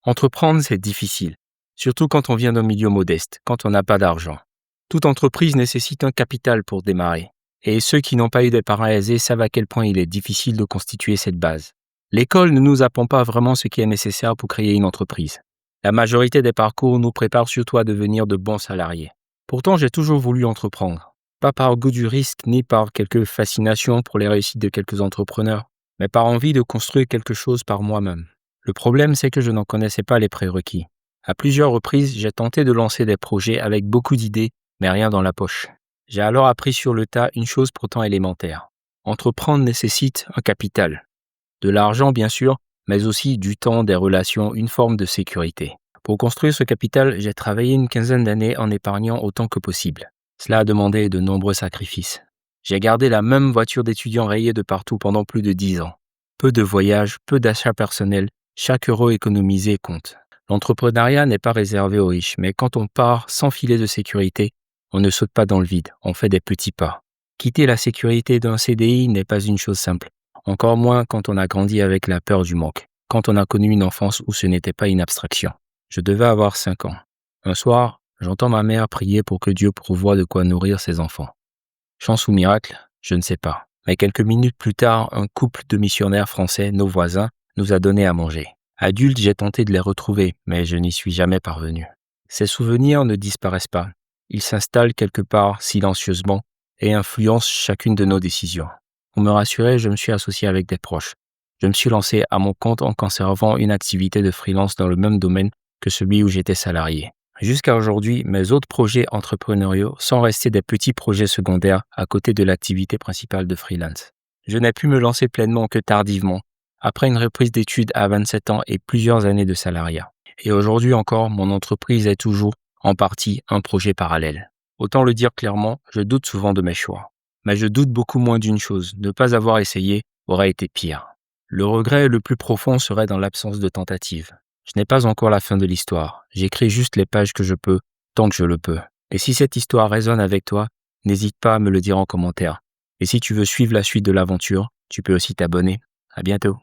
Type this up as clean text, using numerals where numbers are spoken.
Entreprendre, c'est difficile, surtout quand on vient d'un milieu modeste, quand on n'a pas d'argent. Toute entreprise nécessite un capital pour démarrer. Et ceux qui n'ont pas eu des parents aisés savent à quel point il est difficile de constituer cette base. L'école ne nous apprend pas vraiment ce qui est nécessaire pour créer une entreprise. La majorité des parcours nous préparent surtout à devenir de bons salariés. Pourtant, j'ai toujours voulu entreprendre. Pas par goût du risque, ni par quelque fascination pour les réussites de quelques entrepreneurs, mais par envie de construire quelque chose par moi-même. Le problème, c'est que je n'en connaissais pas les prérequis. À plusieurs reprises, j'ai tenté de lancer des projets avec beaucoup d'idées, mais rien dans la poche. J'ai alors appris sur le tas une chose pourtant élémentaire. Entreprendre nécessite un capital. De l'argent, bien sûr, mais aussi du temps, des relations, une forme de sécurité. Pour construire ce capital, j'ai travaillé une quinzaine d'années en épargnant autant que possible. Cela a demandé de nombreux sacrifices. J'ai gardé la même voiture d'étudiant rayée de partout pendant plus de 10 ans. Peu de voyages, peu d'achats personnels, chaque euro économisé compte. L'entrepreneuriat n'est pas réservé aux riches, mais quand on part sans filet de sécurité, on ne saute pas dans le vide, on fait des petits pas. Quitter la sécurité d'un CDI n'est pas une chose simple, encore moins quand on a grandi avec la peur du manque, quand on a connu une enfance où ce n'était pas une abstraction. Je devais avoir 5 ans. Un soir, j'entends ma mère prier pour que Dieu pourvoie de quoi nourrir ses enfants. Chance ou miracle, je ne sais pas. Mais quelques minutes plus tard, un couple de missionnaires français, nos voisins, nous a donné à manger. Adulte, j'ai tenté de les retrouver, mais je n'y suis jamais parvenu. Ces souvenirs ne disparaissent pas. Ils s'installent quelque part silencieusement et influencent chacune de nos décisions. Pour me rassurer, je me suis associé avec des proches. Je me suis lancé à mon compte en conservant une activité de freelance dans le même domaine que celui où j'étais salarié. Jusqu'à aujourd'hui, mes autres projets entrepreneuriaux sont restés des petits projets secondaires à côté de l'activité principale de freelance. Je n'ai pu me lancer pleinement que tardivement, après une reprise d'études à 27 ans et plusieurs années de salariat. Et aujourd'hui encore, mon entreprise est toujours, en partie, un projet parallèle. Autant le dire clairement, je doute souvent de mes choix. Mais je doute beaucoup moins d'une chose, ne pas avoir essayé aurait été pire. Le regret le plus profond serait dans l'absence de tentative. Je n'ai pas encore la fin de l'histoire. J'écris juste les pages que je peux, tant que je le peux. Et si cette histoire résonne avec toi, n'hésite pas à me le dire en commentaire. Et si tu veux suivre la suite de l'aventure, tu peux aussi t'abonner. À bientôt.